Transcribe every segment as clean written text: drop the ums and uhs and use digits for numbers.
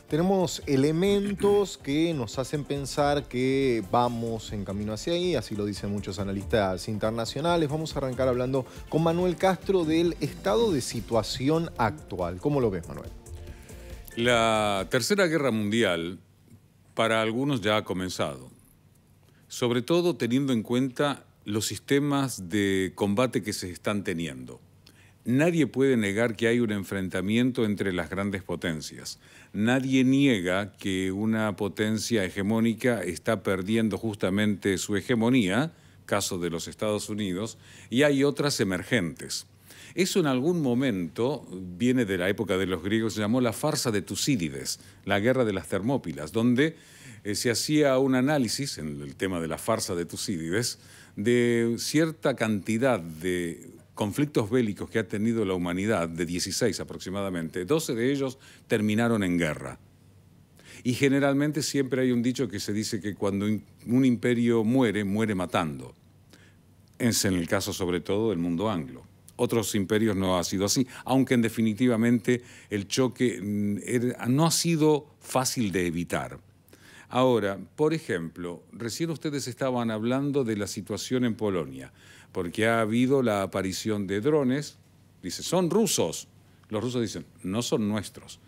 Tenemos elementos que nos hacen pensar que vamos en camino hacia ahí, así lo dicen muchos analistas internacionales. Vamos a arrancar hablando con Manuel Castro del estado de situación actual. ¿Cómo lo ves, Manuel? La Tercera Guerra Mundial para algunos ya ha comenzado, sobre todo teniendo en cuenta los sistemas de combate que se están teniendo. Nadie puede negar que hay un enfrentamiento entre las grandes potencias. Nadie niega que una potencia hegemónica está perdiendo justamente su hegemonía, caso de los Estados Unidos, y hay otras emergentes. Eso en algún momento viene de la época de los griegos, se llamó la farsa de Tucídides, la guerra de las Termópilas, donde se hacía un análisis, en el tema de la farsa de Tucídides, de cierta cantidad de conflictos bélicos que ha tenido la humanidad, de 16 aproximadamente, 12 de ellos terminaron en guerra. Y generalmente siempre hay un dicho que se dice que cuando un imperio muere, muere matando. Es en el caso sobre todo del mundo anglo. Otros imperios no ha sido así, aunque definitivamente el choque no ha sido fácil de evitar. Ahora, por ejemplo, recién ustedes estaban hablando de la situación en Polonia, porque ha habido la aparición de drones. Dice, son rusos. Los rusos dicen, no son nuestros.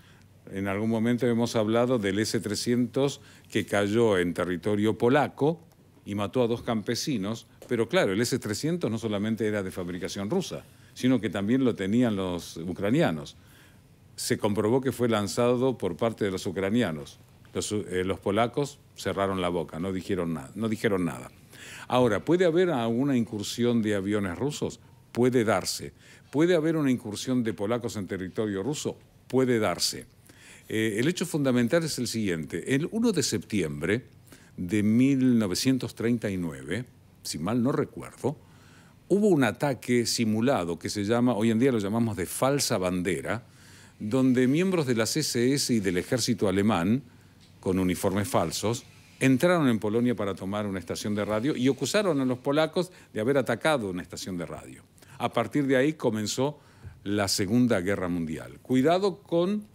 En algún momento hemos hablado del S-300 que cayó en territorio polaco y mató a 2 campesinos, pero claro, el S-300 no solamente era de fabricación rusa, sino que también lo tenían los ucranianos. Se comprobó que fue lanzado por parte de los ucranianos. Los polacos cerraron la boca, no dijeron nada. Ahora, ¿puede haber alguna incursión de aviones rusos? Puede darse. ¿Puede haber una incursión de polacos en territorio ruso? Puede darse. El hecho fundamental es el siguiente. El 1 de septiembre de 1939, si mal no recuerdo, hubo un ataque simulado que se llama, hoy en día lo llamamos de falsa bandera, donde miembros de las SS y del ejército alemán, con uniformes falsos, entraron en Polonia para tomar una estación de radio y acusaron a los polacos de haber atacado una estación de radio. A partir de ahí comenzó la Segunda Guerra Mundial. Cuidado con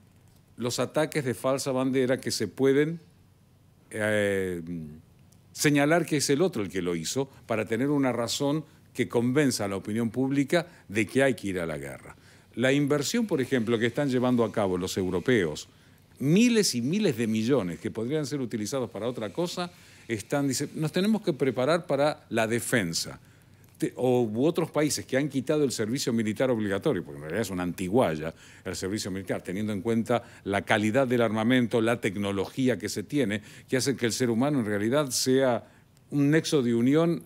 los ataques de falsa bandera que se pueden señalar que es el otro el que lo hizo para tener una razón que convenza a la opinión pública de que hay que ir a la guerra. La inversión, por ejemplo, que están llevando a cabo los europeos, miles y miles de millones que podrían ser utilizados para otra cosa, dicen, nos tenemos que preparar para la defensa. U otros países que han quitado el servicio militar obligatorio, porque en realidad es una antigualla el servicio militar, teniendo en cuenta la calidad del armamento, la tecnología que se tiene, que hace que el ser humano en realidad sea un nexo de unión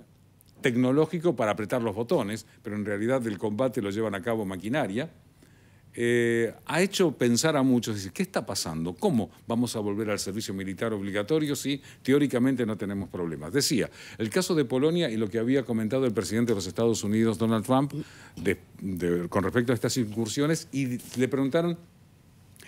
tecnológico para apretar los botones, pero en realidad el combate lo llevan a cabo maquinaria. Ha hecho pensar a muchos, decir, ¿qué está pasando? ¿Cómo vamos a volver al servicio militar obligatorio si teóricamente no tenemos problemas? Decía, el caso de Polonia y lo que había comentado el presidente de los Estados Unidos, Donald Trump, con respecto a estas incursiones, y le preguntaron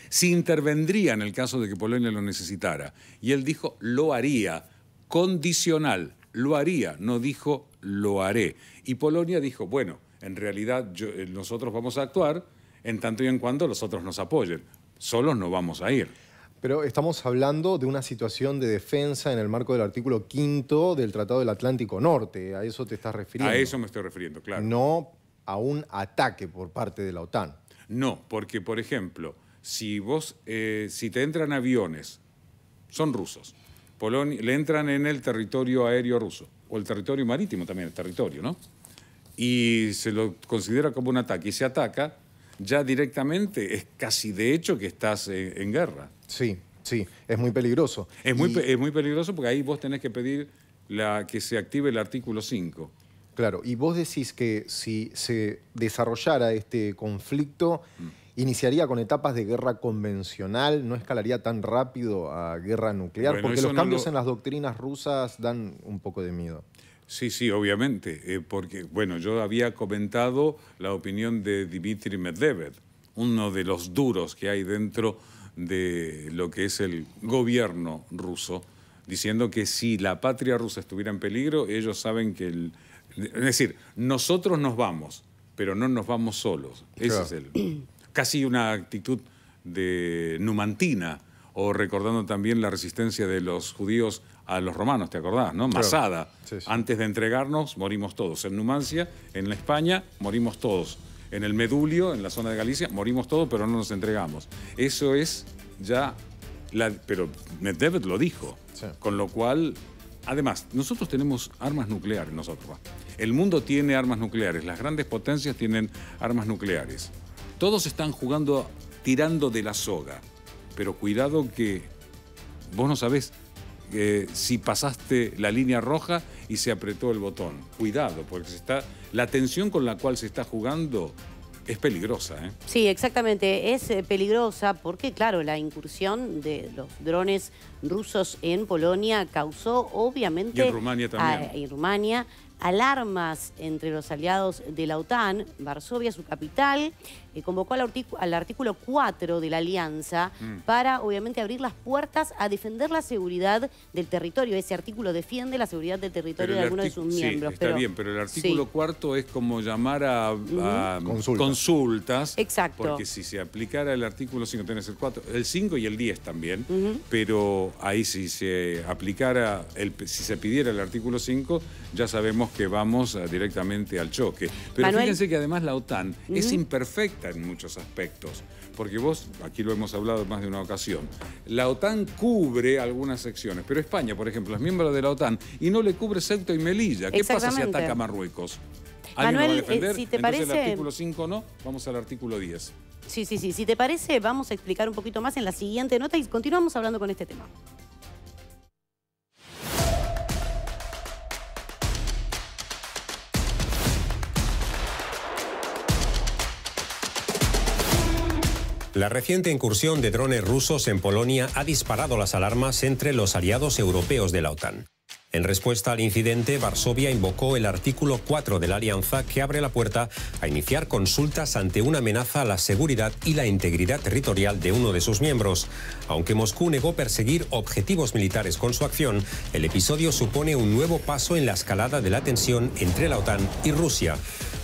si intervendría en el caso de que Polonia lo necesitara. Y él dijo, lo haría, condicional, lo haría, no dijo, lo haré. Y Polonia dijo, bueno, en realidad nosotros vamos a actuar en tanto y en cuanto los otros nos apoyen. Solos no vamos a ir. Pero estamos hablando de una situación de defensa en el marco del artículo 5º del Tratado del Atlántico Norte. ¿A eso te estás refiriendo? A eso me estoy refiriendo, claro. No a un ataque por parte de la OTAN. No, porque, por ejemplo, si te entran aviones, son rusos, le entran en el territorio aéreo ruso, o el territorio marítimo también, el territorio, ¿no? Y se lo considera como un ataque y se ataca, ya directamente es casi de hecho que estás en guerra. Sí, sí, es muy peligroso. Es muy peligroso porque ahí vos tenés que pedir que se active el artículo 5. Claro, y vos decís que si se desarrollara este conflicto, iniciaría con etapas de guerra convencional, no escalaría tan rápido a guerra nuclear, Bueno, porque los cambios en las doctrinas rusas dan un poco de miedo. Sí, sí, obviamente, porque, bueno, yo había comentado la opinión de Dmitry Medvedev, uno de los duros que hay dentro de lo que es el gobierno ruso, diciendo que si la patria rusa estuviera en peligro, ellos saben que es decir, nosotros nos vamos, pero no nos vamos solos. Ese es casi una actitud de numantina o recordando también la resistencia de los judíos a los romanos, ¿te acordás, no? Masada. Sí, sí. Antes de entregarnos, morimos todos. En Numancia, en la España, morimos todos. En el Medulio, en la zona de Galicia, morimos todos, pero no nos entregamos. Eso es ya... pero Medvedev lo dijo. Sí. Con lo cual... Además, nosotros tenemos armas nucleares, nosotros. El mundo tiene armas nucleares, las grandes potencias tienen armas nucleares. Todos están jugando, tirando de la soga. Pero cuidado que vos no sabés si pasaste la línea roja y se apretó el botón. Cuidado, porque la tensión con la cual se está jugando es peligrosa, ¿eh? Sí, exactamente, es peligrosa porque, claro, la incursión de los drones rusos en Polonia causó, obviamente... Y en Rumania también. En Rumania, alarmas entre los aliados de la OTAN. Varsovia, su capital, convocó al artículo 4 de la alianza para, obviamente, abrir las puertas a defender la seguridad del territorio. Ese artículo defiende la seguridad del territorio de algunos de sus miembros. Sí, está bien, pero el artículo 4 es como llamar a consultas. Exacto. Porque si se aplicara el artículo 5, tenés el 4, el 5 y el 10 también, pero ahí si se aplicara, si se pidiera el artículo 5, ya sabemos que vamos directamente al choque. Pero Manuel, fíjense que además la OTAN es imperfecta en muchos aspectos, porque vos, aquí lo hemos hablado más de una ocasión, la OTAN cubre algunas secciones, pero España, por ejemplo, es miembro de la OTAN y no le cubre Ceuta y Melilla. ¿Qué pasa si ataca a Marruecos? ¿Alguien Manuel, lo va a defender? Si te Entonces parece... el artículo 5 no, vamos al artículo 10. Sí. Si te parece, vamos a explicar un poquito más en la siguiente nota y continuamos hablando con este tema. La reciente incursión de drones rusos en Polonia ha disparado las alarmas entre los aliados europeos de la OTAN. En respuesta al incidente, Varsovia invocó el artículo 4 de la alianza que abre la puerta a iniciar consultas ante una amenaza a la seguridad y la integridad territorial de uno de sus miembros. Aunque Moscú negó perseguir objetivos militares con su acción, el episodio supone un nuevo paso en la escalada de la tensión entre la OTAN y Rusia.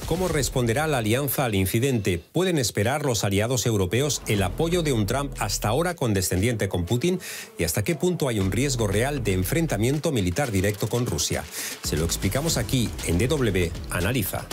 ¿Cómo responderá la alianza al incidente? ¿Pueden esperar los aliados europeos el apoyo de un Trump hasta ahora condescendiente con Putin? ¿Y hasta qué punto hay un riesgo real de enfrentamiento militar directo con Rusia? Se lo explicamos aquí en DW Analiza.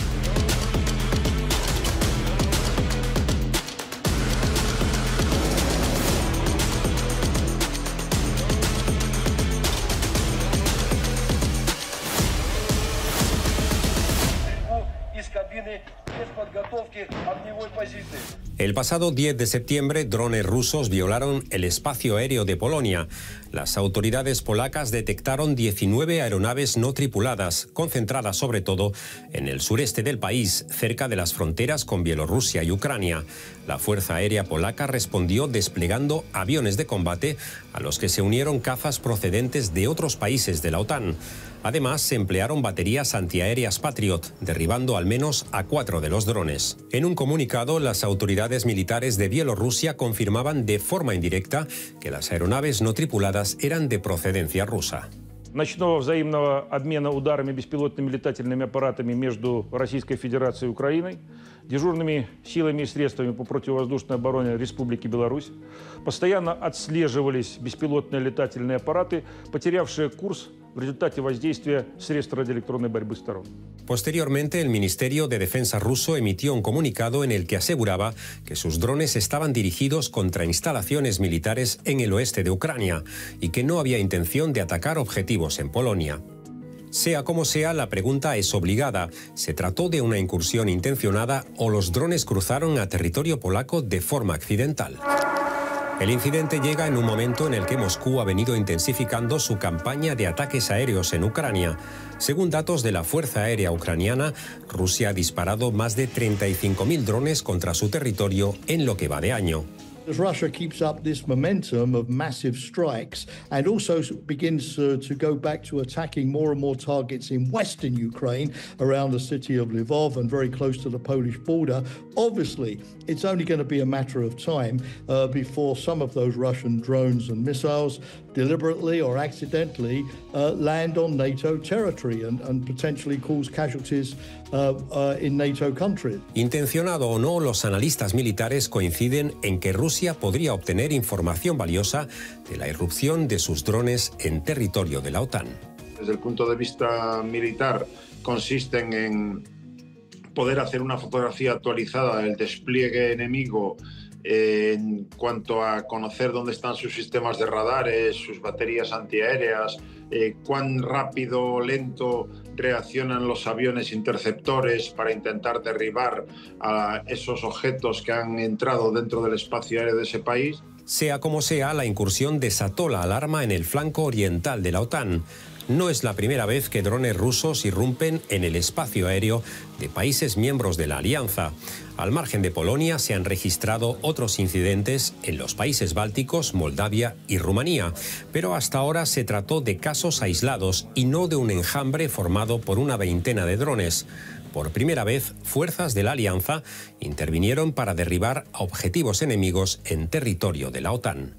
El pasado 10 de septiembre, drones rusos violaron el espacio aéreo de Polonia. Las autoridades polacas detectaron 19 aeronaves no tripuladas, concentradas sobre todo en el sureste del país, cerca de las fronteras con Bielorrusia y Ucrania. La Fuerza Aérea Polaca respondió desplegando aviones de combate a los que se unieron cazas procedentes de otros países de la OTAN. Además, se emplearon baterías antiaéreas Patriot, derribando al menos a 4 de los drones. En un comunicado, las autoridades militares de Bielorrusia confirmaban de forma indirecta que las aeronaves no tripuladas eran de procedencia rusa. Ночного взаимного обмена ударами беспилотными летательными аппаратами между Российской Федерацией и Украиной, дежурными силами и средствами по противовоздушной обороне Республики Беларусь, постоянно отслеживались беспилотные летательные аппараты, потерявшие курс в результате воздействия средств радиоэлектронной борьбы сторон. Posteriormente, el Ministerio de Defensa ruso emitió un comunicado en el que aseguraba que sus drones estaban dirigidos contra instalaciones militares en el oeste de Ucrania y que no había intención de atacar objetivos en Polonia. Sea como sea, la pregunta es obligada. ¿Se trató de una incursión intencionada o los drones cruzaron a territorio polaco de forma accidental? El incidente llega en un momento en el que Moscú ha venido intensificando su campaña de ataques aéreos en Ucrania. Según datos de la Fuerza Aérea Ucraniana, Rusia ha disparado más de 35.000 drones contra su territorio en lo que va de año. As Russia keeps up this momentum of massive strikes and also begins to go back to attacking more and more targets in western Ukraine around the city of Lvov and very close to the Polish border, obviously it's only going to be a matter of time before some of those Russian drones and missiles deliberately or accidentally land on NATO territory and potentially cause casualties in NATO countries. Intencionado o no, los analistas militares coinciden en que Rusia Rusia podría obtener información valiosa de la irrupción de sus drones en territorio de la OTAN. Desde el punto de vista militar, consisten en poder hacer una fotografía actualizada del despliegue enemigo en cuanto a conocer dónde están sus sistemas de radares, sus baterías antiaéreas, cuán rápido o lento reaccionan los aviones interceptores para intentar derribar a esos objetos que han entrado dentro del espacio aéreo de ese país. Sea como sea, la incursión desató la alarma en el flanco oriental de la OTAN. No es la primera vez que drones rusos irrumpen en el espacio aéreo de países miembros de la alianza. Al margen de Polonia se han registrado otros incidentes en los países bálticos, Moldavia y Rumanía, pero hasta ahora se trató de casos aislados y no de un enjambre formado por una veintena de drones. Por primera vez, fuerzas de la alianza intervinieron para derribar a objetivos enemigos en territorio de la OTAN.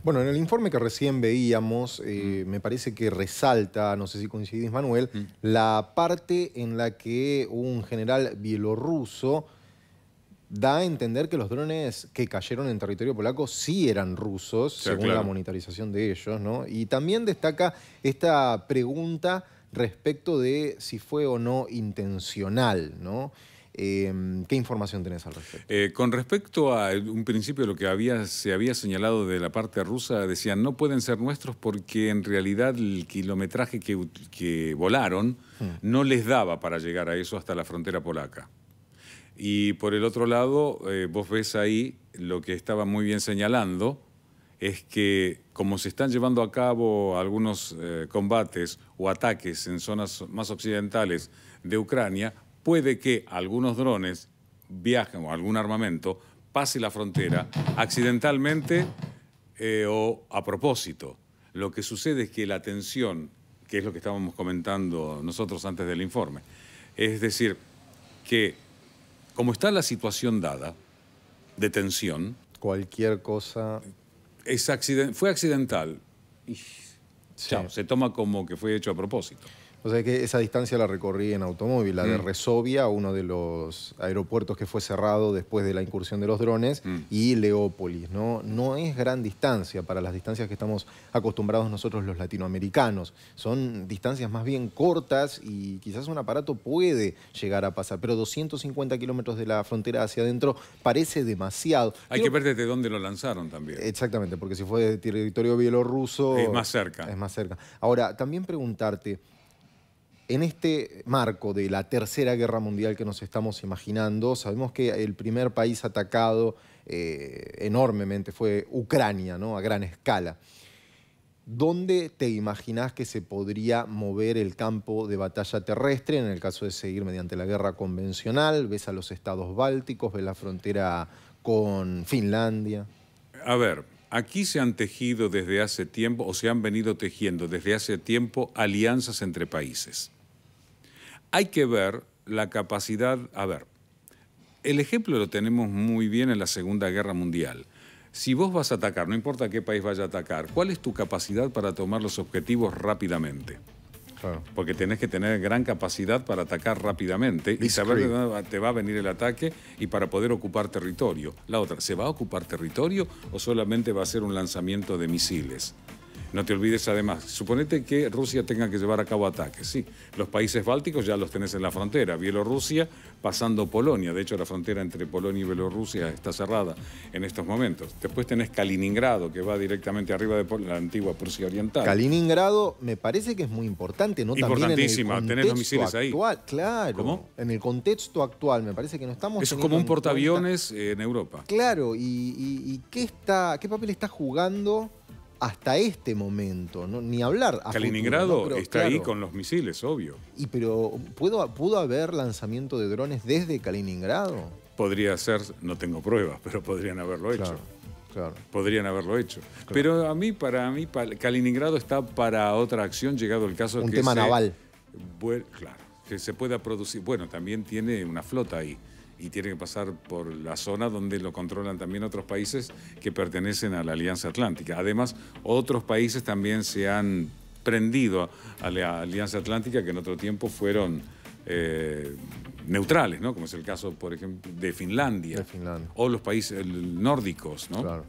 Bueno, en el informe que recién veíamos, me parece que resalta, no sé si coincidís, Manuel, la parte en la que un general bielorruso da a entender que los drones que cayeron en territorio polaco sí eran rusos, según la monitorización de ellos, ¿no? Y también destaca esta pregunta respecto de si fue o no intencional, ¿no? ¿Qué información tenés al respecto? Con respecto a un principio lo que se había señalado de la parte rusa, decían no pueden ser nuestros porque en realidad el kilometraje que volaron no les daba para llegar a eso hasta la frontera polaca. Y por el otro lado, vos ves ahí lo que estaba muy bien señalando, es que como se están llevando a cabo algunos combates o ataques en zonas más occidentales de Ucrania, puede que algunos drones viajen o algún armamento pase la frontera accidentalmente o a propósito. Lo que sucede es que la tensión, que es lo que estábamos comentando nosotros antes del informe, es decir, que como está la situación dada de tensión, cualquier cosa fue accidental y chao, se toma como que fue hecho a propósito. O sea que esa distancia la recorrí en automóvil, la de Resovia, uno de los aeropuertos que fue cerrado después de la incursión de los drones, y Leópolis, ¿no? No es gran distancia para las distancias que estamos acostumbrados nosotros los latinoamericanos. Son distancias más bien cortas y quizás un aparato puede llegar a pasar, pero 250 kilómetros de la frontera hacia adentro parece demasiado. Hay que ver desde dónde lo lanzaron también. Exactamente, porque si fue de territorio bielorruso... Es más cerca. Es más cerca. Ahora, también preguntarte... En este marco de la Tercera Guerra Mundial que nos estamos imaginando, sabemos que el primer país atacado enormemente fue Ucrania, ¿no? A gran escala. ¿Dónde te imaginás que se podría mover el campo de batalla terrestre en el caso de seguir mediante la guerra convencional? ¿Ves a los estados bálticos? ¿Ves la frontera con Finlandia? A ver, aquí se han tejido desde hace tiempo, o se han venido tejiendo desde hace tiempo, alianzas entre países. Hay que ver la capacidad... A ver, el ejemplo lo tenemos muy bien en la Segunda Guerra Mundial. Si vos vas a atacar, no importa qué país vaya a atacar, ¿cuál es tu capacidad para tomar los objetivos rápidamente? Claro. Porque tenés que tener gran capacidad para atacar rápidamente y saber de dónde te va a venir el ataque y para poder ocupar territorio. La otra, ¿se va a ocupar territorio o solamente va a ser un lanzamiento de misiles? No te olvides además, suponete que Rusia tenga que llevar a cabo ataques. Sí, los países bálticos ya los tenés en la frontera. Bielorrusia pasando Polonia. De hecho, la frontera entre Polonia y Bielorrusia está cerrada en estos momentos. Después tenés Kaliningrado, que va directamente arriba de la antigua Prusia Oriental. Kaliningrado me parece que es muy importante, ¿no? Importantísima, también tenés los misiles actual, ahí. Claro. ¿Cómo? En el contexto actual me parece que no estamos... Eso es como un portaaviones en Europa. Claro, y ¿qué papel está jugando hasta este momento? No, ni hablar a Kaliningrado futuro, ¿no? está ahí con los misiles, obvio. Pero ¿pudo haber lanzamiento de drones desde Kaliningrado? Podría ser, no tengo pruebas, pero podrían haberlo hecho. Claro. Podrían haberlo hecho. Claro. Pero para mí, Kaliningrado está para otra acción, llegado el caso un tema naval. Claro, que se pueda producir. Bueno, también tiene una flota ahí y tiene que pasar por la zona donde lo controlan también otros países que pertenecen a la Alianza Atlántica. Además, otros países también se han prendido a la Alianza Atlántica que en otro tiempo fueron neutrales, ¿no? Como es el caso, por ejemplo, de Finlandia. O los países nórdicos, ¿no? Claro.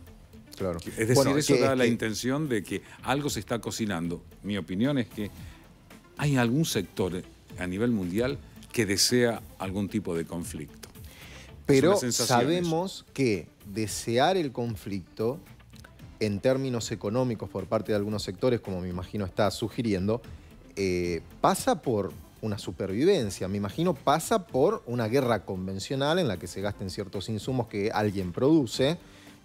Claro. Es decir, eso da la intención de que algo se está cocinando. Mi opinión es que hay algún sector a nivel mundial que desea algún tipo de conflicto. Pero sabemos que desear el conflicto en términos económicos por parte de algunos sectores, como me imagino está sugiriendo, pasa por una supervivencia. Me imagino pasa por una guerra convencional en la que se gasten ciertos insumos que alguien produce,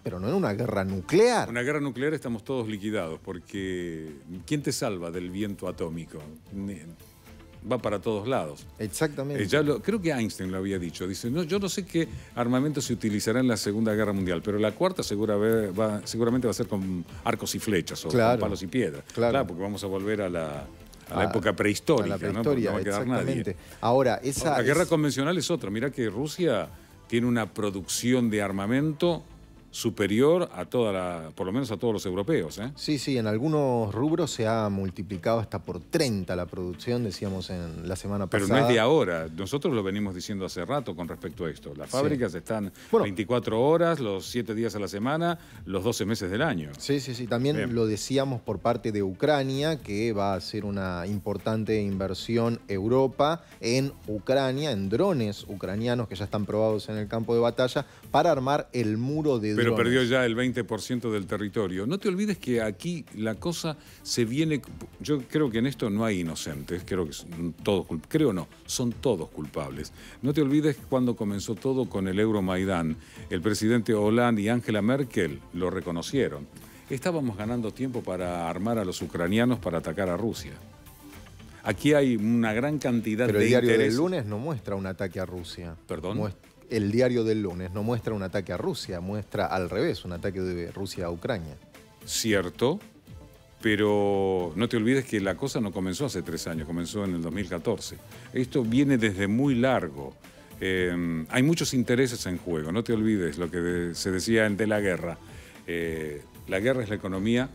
pero no en una guerra nuclear. Una guerra nuclear estamos todos liquidados, porque ¿quién te salva del viento atómico? Va para todos lados. Exactamente. Creo que Einstein lo había dicho. Dice, no, yo no sé qué armamento se utilizará en la Segunda Guerra Mundial, pero la cuarta seguramente va a ser con arcos y flechas o con palos y piedras. Claro, porque vamos a volver a la época prehistórica. A la prehistoria, no va a quedar nadie. Ahora, la guerra convencional es otra. Mirá que Rusia tiene una producción de armamento superior a por lo menos a todos los europeos. Sí, sí, en algunos rubros se ha multiplicado hasta por 30 la producción, decíamos en la semana pasada. Pero no es de ahora, nosotros lo venimos diciendo hace rato con respecto a esto. Las fábricas están 24 horas, los 7 días a la semana, los 12 meses del año. Sí, sí, sí, también lo decíamos por parte de Ucrania, que va a hacer una importante inversión Europa en Ucrania, en drones ucranianos que ya están probados en el campo de batalla, para armar el muro de drones. Pero perdió ya el 20% del territorio. No te olvides que aquí la cosa se viene... Yo creo que en esto no hay inocentes, son todos culpables. No te olvides cuando comenzó todo con el Euromaidán. El presidente Hollande y Angela Merkel lo reconocieron. Estábamos ganando tiempo para armar a los ucranianos para atacar a Rusia. Aquí hay una gran cantidad de intereses. Pero el diario del lunes no muestra un ataque a Rusia. ¿Perdón? El diario del lunes no muestra un ataque a Rusia, muestra al revés, un ataque de Rusia a Ucrania. Cierto, pero no te olvides que la cosa no comenzó hace 3 años, comenzó en el 2014. Esto viene desde muy largo. Hay muchos intereses en juego, no te olvides lo que se decía de la guerra. La guerra es la economía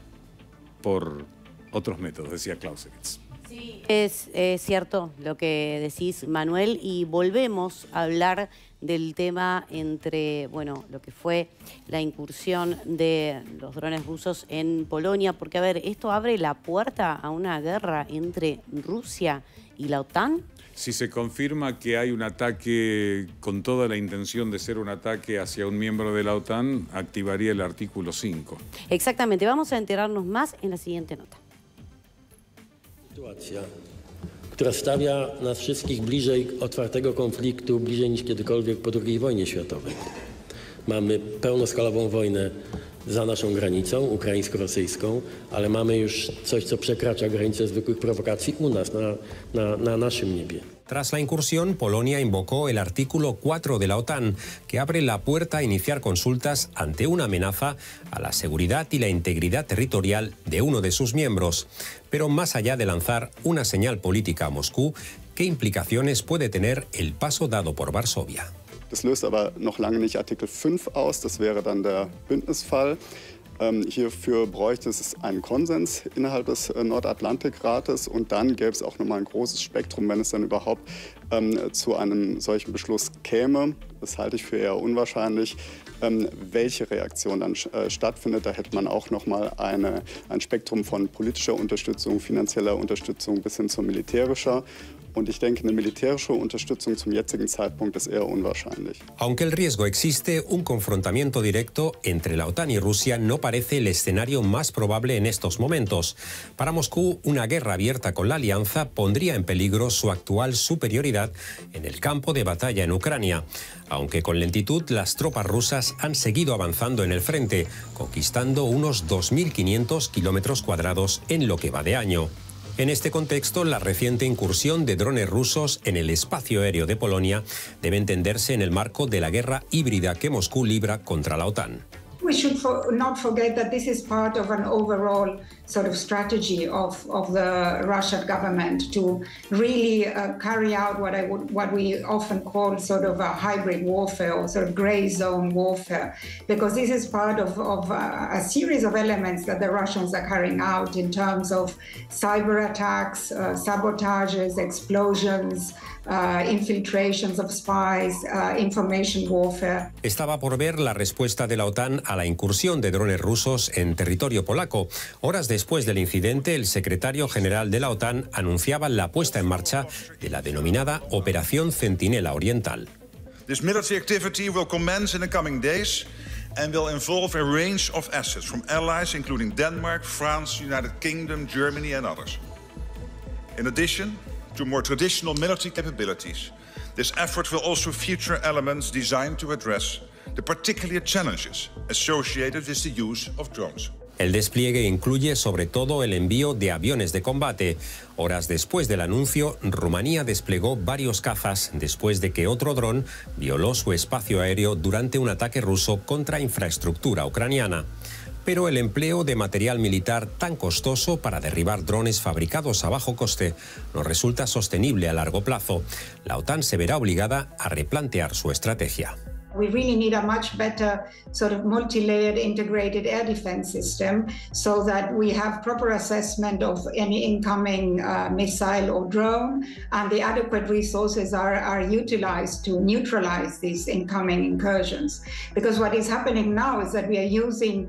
por otros métodos, decía Clausewitz. Sí, es cierto lo que decís, Manuel, y volvemos a hablar del tema entre, lo que fue la incursión de los drones rusos en Polonia, porque, a ver, ¿esto abre la puerta a una guerra entre Rusia y la OTAN? Si se confirma que hay un ataque con toda la intención de ser un ataque hacia un miembro de la OTAN, activaría el artículo 5. Exactamente, vamos a enterarnos más en la siguiente nota. Sytuacja, która stawia nas wszystkich bliżej otwartego konfliktu, bliżej niż kiedykolwiek po II wojnie światowej. Mamy pełnoskalową wojnę za naszą granicą, ukraińsko-rosyjską, ale mamy już coś, co przekracza granice zwykłych prowokacji u nas, na naszym niebie. Tras la incursión, Polonia invocó el artículo 4 de la OTAN, que abre la puerta a iniciar consultas ante una amenaza a la seguridad y la integridad territorial de uno de sus miembros. Pero más allá de lanzar una señal política a Moscú, ¿qué implicaciones puede tener el paso dado por Varsovia? Das löst aber noch lange nicht Artikel 5 aus, das wäre dann der Bündnisfall. Hierfür bräuchte es einen Konsens innerhalb des Nordatlantikrates und dann gäbe es auch nochmal ein großes Spektrum, wenn es dann überhaupt zu einem solchen Beschluss käme. Das halte ich für eher unwahrscheinlich. Welche Reaktion dann stattfindet, da hätte man auch nochmal ein Spektrum von politischer Unterstützung, finanzieller Unterstützung bis hin zur militärischer. Und ich denke, eine militärische Unterstützung zum jetzigen Zeitpunkt ist eher unwahrscheinlich. Aunque el riesgo existe, un confrontamiento directo entre la OTAN y Rusia no parece el escenario más probable en estos momentos. Para Moscú, una guerra abierta con la alianza pondría en peligro su actual superioridad en el campo de batalla en Ucrania. Aunque con lentitud, las tropas rusas han seguido avanzando en el frente, conquistando unos 2.500 kilómetros cuadrados en lo que va de año. En este contexto, la reciente incursión de drones rusos en el espacio aéreo de Polonia debe entenderse en el marco de la guerra híbrida que Moscú libra contra la OTAN. we should not forget that this is part of an overall sort of strategy of the Russian government to really carry out what we often call sort of a hybrid warfare or sort of gray zone warfare, because this is part of a series of elements that the Russians are carrying out in terms of cyber attacks, sabotages, explosions, infiltrations of spies, information warfare. Estaba por ver la respuesta de la OTAN a la incursión de drones rusos en territorio polaco. Horas después del incidente, el secretario general de la OTAN anunciaba la puesta en marcha de la denominada Operación Centinela Oriental. This military activity will commence in the coming days and will involve a range of assets from allies including Denmark, France, United Kingdom, Germany and others. In addition to more traditional military capabilities, this effort will also feature elements designed to address the particular challenges associated with the use of drones. El despliegue incluye sobre todo el envío de aviones de combate. Horas después del anuncio, Rumanía desplegó varios cazas después de que otro dron violó su espacio aéreo durante un ataque ruso contra infraestructura ucraniana. Pero el empleo de material militar tan costoso para derribar drones fabricados a bajo coste no resulta sostenible a largo plazo. La OTAN se verá obligada a replantear su estrategia. We really need a much better sort of multi-layered integrated air defense system so that we have proper assessment of any incoming missile or drone, and the adequate resources are utilized to neutralize these incoming incursions. Because what is happening now is that we are using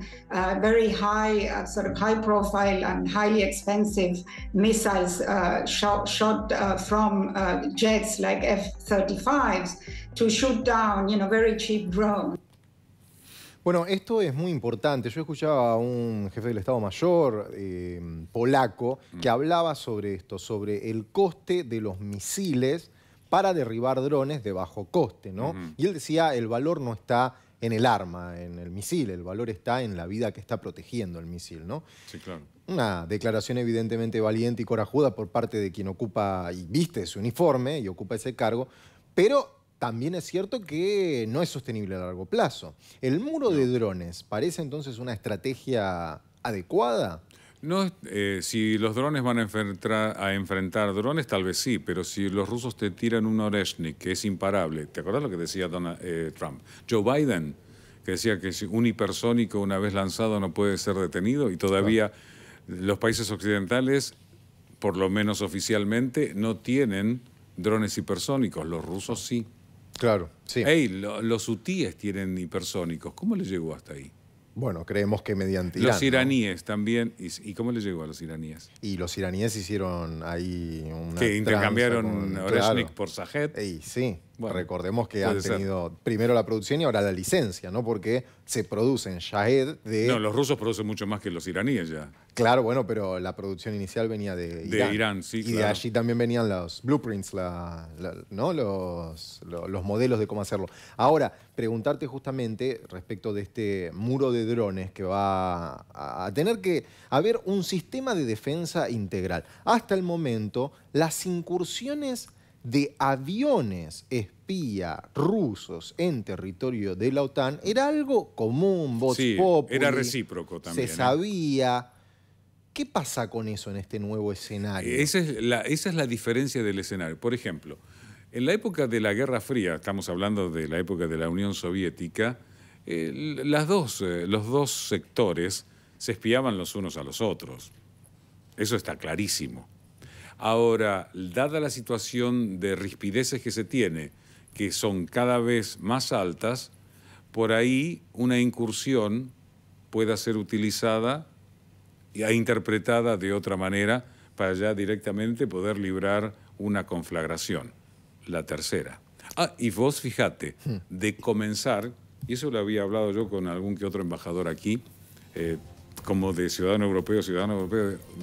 very high, sort of high profile and highly expensive missiles shot from jets like F-35s to shoot down, very cheap drones. Bueno, esto es muy importante. Yo escuchaba a un jefe del Estado Mayor polaco que hablaba sobre esto, sobre el coste de los misiles para derribar drones de bajo coste, ¿no? Y él decía, el valor no está en el arma, en el misil, el valor está en la vida que está protegiendo el misil, ¿no? Sí, claro. Una declaración evidentemente valiente y corajuda por parte de quien ocupa y viste su uniforme y ocupa ese cargo, pero también es cierto que no es sostenible a largo plazo. ¿El muro de drones parece entonces una estrategia adecuada? No, si los drones van a enfrentar drones, tal vez sí, pero si los rusos te tiran un Oreshnik, que es imparable, ¿te acordás lo que decía Trump? Joe Biden, que decía que un hipersónico una vez lanzado no puede ser detenido, y todavía los países occidentales, por lo menos oficialmente, no tienen drones hipersónicos, los rusos sí. Claro, sí. Hey, los hutíes tienen hipersónicos. ¿Cómo les llegó hasta ahí? Bueno, creemos que mediante Irán, los iraníes, ¿no? También. ¿Y cómo les llegó a los iraníes? Y los iraníes hicieron ahí una que intercambiaron Oreshnik por Shahed. Sí, bueno, recordemos que han tenido primero la producción y ahora la licencia, ¿no? Porque se producen Shahed de... No, los rusos producen mucho más que los iraníes ya. Claro, bueno, pero la producción inicial venía de Irán. De Irán, sí, y de allí también venían los blueprints, ¿no? los modelos de cómo hacerlo. Ahora, preguntarte justamente respecto de este muro de drones que va a tener que haber un sistema de defensa integral. Hasta el momento, las incursiones de aviones espía rusos en territorio de la OTAN era algo común, vox populi, era recíproco también. Se sabía. ¿Qué pasa con eso en este nuevo escenario? Esa es la diferencia del escenario. Por ejemplo, en la época de la Guerra Fría, estamos hablando de la época de la Unión Soviética, los dos sectores se espiaban los unos a los otros. Eso está clarísimo. Ahora, dada la situación de rispideces que se tiene, que son cada vez más altas, por ahí una incursión pueda ser utilizada e interpretada de otra manera para ya directamente poder librar una conflagración. La tercera. Y vos fíjate, de comenzar, y eso lo había hablado yo con algún que otro embajador aquí, como de ciudadano europeo,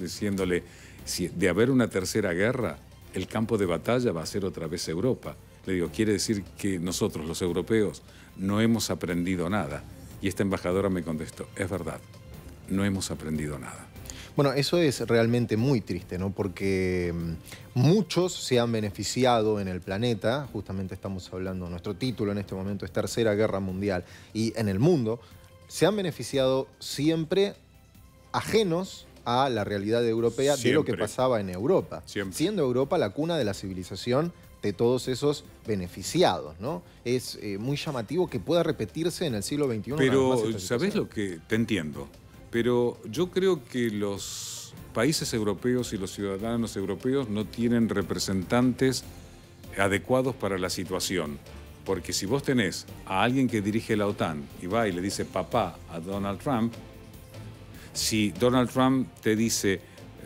diciéndole, si de haber una tercera guerra, el campo de batalla va a ser otra vez Europa. Le digo, quiere decir que nosotros, los europeos, no hemos aprendido nada. Y esta embajadora me contestó, es verdad, no hemos aprendido nada. Bueno, eso es realmente muy triste, ¿no? Porque muchos se han beneficiado en el planeta, justamente estamos hablando, nuestro título en este momento es Tercera Guerra Mundial, y en el mundo se han beneficiado siempre ajenos a la realidad europea de lo que pasaba en Europa. Siendo Europa la cuna de la civilización de todos esos beneficiados, ¿no? Es muy llamativo que pueda repetirse en el siglo XXI. Pero, ¿sabés lo que? Te entiendo. Pero yo creo que los países europeos y los ciudadanos europeos no tienen representantes adecuados para la situación. Porque si vos tenés a alguien que dirige la OTAN y va y le dice papá a Donald Trump, si Donald Trump te dice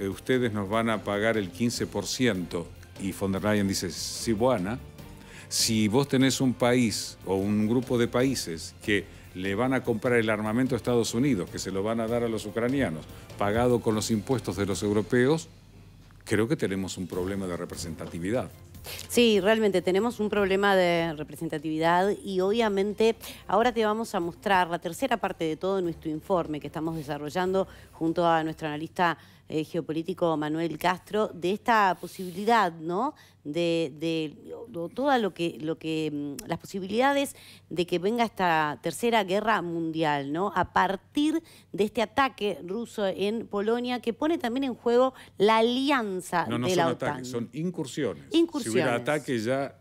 ustedes nos van a pagar el 15%, y von der Leyen dice, sí, buena. Si vos tenés un país o un grupo de países que le van a comprar el armamento a Estados Unidos, que se lo van a dar a los ucranianos, pagado con los impuestos de los europeos, creo que tenemos un problema de representatividad. Sí, realmente tenemos un problema de representatividad y obviamente ahora te vamos a mostrar la tercera parte de todo nuestro informe que estamos desarrollando junto a nuestro analista geopolítico Manuel Castro, de esta posibilidad, ¿no? De todo las posibilidades de que venga esta tercera guerra mundial, ¿no? A partir de este ataque ruso en Polonia que pone también en juego la alianza de la OTAN. No son ataques, son incursiones. Si hubiera ataques ya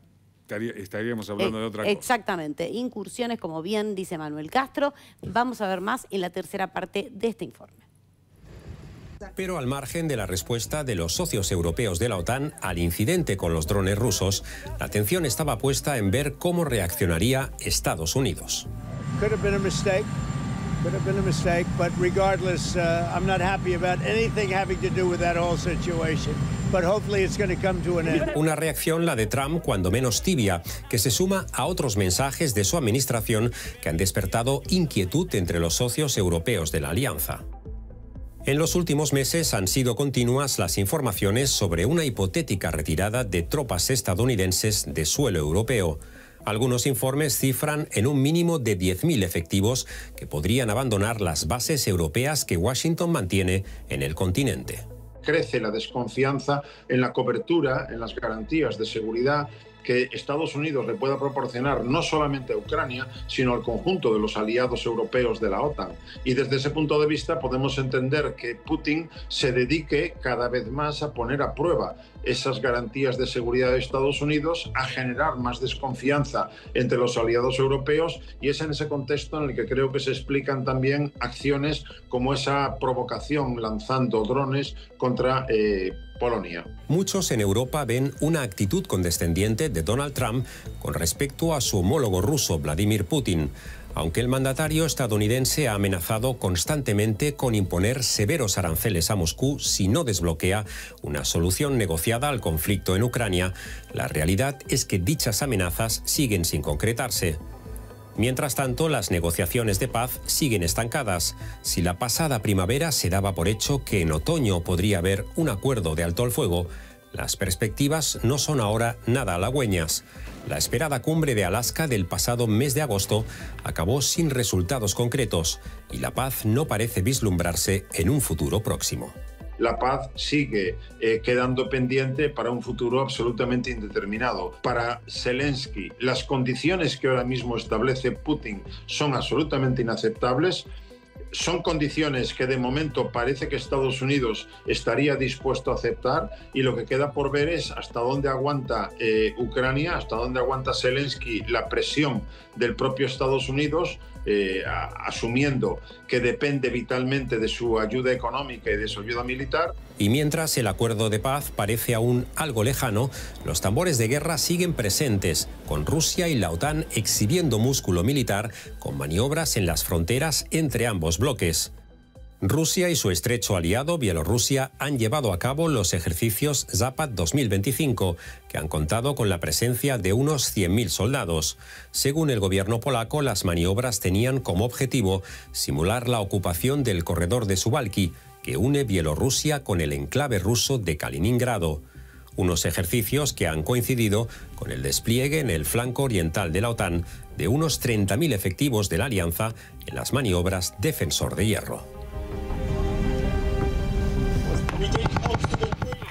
estaríamos hablando de otra cosa. Exactamente, incursiones, como bien dice Manuel Castro. Vamos a ver más en la tercera parte de este informe. Pero al margen de la respuesta de los socios europeos de la OTAN al incidente con los drones rusos, la atención estaba puesta en ver cómo reaccionaría Estados Unidos. Una reacción, la de Trump, cuando menos tibia, que se suma a otros mensajes de su administración que han despertado inquietud entre los socios europeos de la alianza. En los últimos meses han sido continuas las informaciones sobre una hipotética retirada de tropas estadounidenses de suelo europeo. Algunos informes cifran en un mínimo de 10.000 efectivos que podrían abandonar las bases europeas que Washington mantiene en el continente. Crece la desconfianza en la cobertura, en las garantías de seguridad que Estados Unidos le pueda proporcionar no solamente a Ucrania, sino al conjunto de los aliados europeos de la OTAN. Y desde ese punto de vista podemos entender que Putin se dedique cada vez más a poner a prueba esas garantías de seguridad de Estados Unidos, a generar más desconfianza entre los aliados europeos, y es en ese contexto en el que creo que se explican también acciones como esa provocación lanzando drones contra Polonia. Muchos en Europa ven una actitud condescendiente de Donald Trump con respecto a su homólogo ruso Vladimir Putin, aunque el mandatario estadounidense ha amenazado constantemente con imponer severos aranceles a Moscú si no desbloquea una solución negociada al conflicto en Ucrania. La realidad es que dichas amenazas siguen sin concretarse. Mientras tanto, las negociaciones de paz siguen estancadas. Si la pasada primavera se daba por hecho que en otoño podría haber un acuerdo de alto el fuego, las perspectivas no son ahora nada halagüeñas. La esperada cumbre de Alaska del pasado mes de agosto acabó sin resultados concretos y la paz no parece vislumbrarse en un futuro próximo. La paz sigue quedando pendiente para un futuro absolutamente indeterminado. Para Zelensky, las condiciones que ahora mismo establece Putin son absolutamente inaceptables. Son condiciones que de momento parece que Estados Unidos estaría dispuesto a aceptar, y lo que queda por ver es hasta dónde aguanta Ucrania, hasta dónde aguanta Zelensky la presión del propio Estados Unidos, asumiendo que depende vitalmente de su ayuda económica y de su ayuda militar. Y mientras el acuerdo de paz parece aún algo lejano, los tambores de guerra siguen presentes, con Rusia y la OTAN exhibiendo músculo militar con maniobras en las fronteras entre ambos bloques. Rusia y su estrecho aliado Bielorrusia han llevado a cabo los ejercicios Zapad 2025, que han contado con la presencia de unos 100.000 soldados. Según el gobierno polaco, las maniobras tenían como objetivo simular la ocupación del corredor de Suwałki, que une Bielorrusia con el enclave ruso de Kaliningrado. Unos ejercicios que han coincidido con el despliegue en el flanco oriental de la OTAN de unos 30.000 efectivos de la alianza en las maniobras Defensor de Hierro.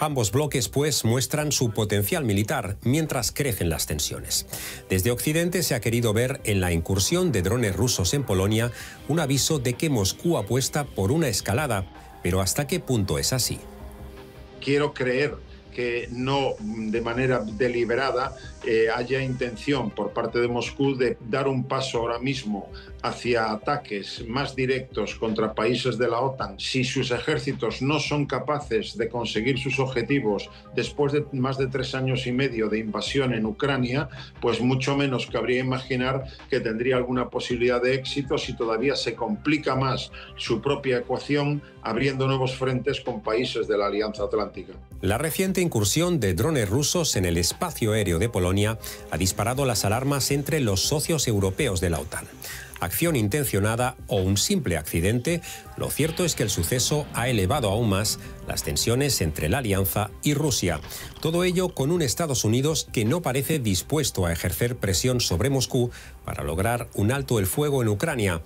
Ambos bloques, pues, muestran su potencial militar mientras crecen las tensiones. Desde Occidente se ha querido ver en la incursión de drones rusos en Polonia un aviso de que Moscú apuesta por una escalada, pero ¿hasta qué punto es así? Quiero creer que no de manera deliberada haya intención por parte de Moscú de dar un paso ahora mismo hacia ataques más directos contra países de la OTAN. Si sus ejércitos no son capaces de conseguir sus objetivos después de más de 3 años y medio de invasión en Ucrania, pues mucho menos cabría imaginar que tendría alguna posibilidad de éxito si todavía se complica más su propia ecuación abriendo nuevos frentes con países de la Alianza Atlántica. La reciente incursión de drones rusos en el espacio aéreo de Polonia ha disparado las alarmas entre los socios europeos de la OTAN. Acción intencionada o un simple accidente, lo cierto es que el suceso ha elevado aún más las tensiones entre la alianza y Rusia. Todo ello con un Estados Unidos que no parece dispuesto a ejercer presión sobre Moscú para lograr un alto el fuego en Ucrania,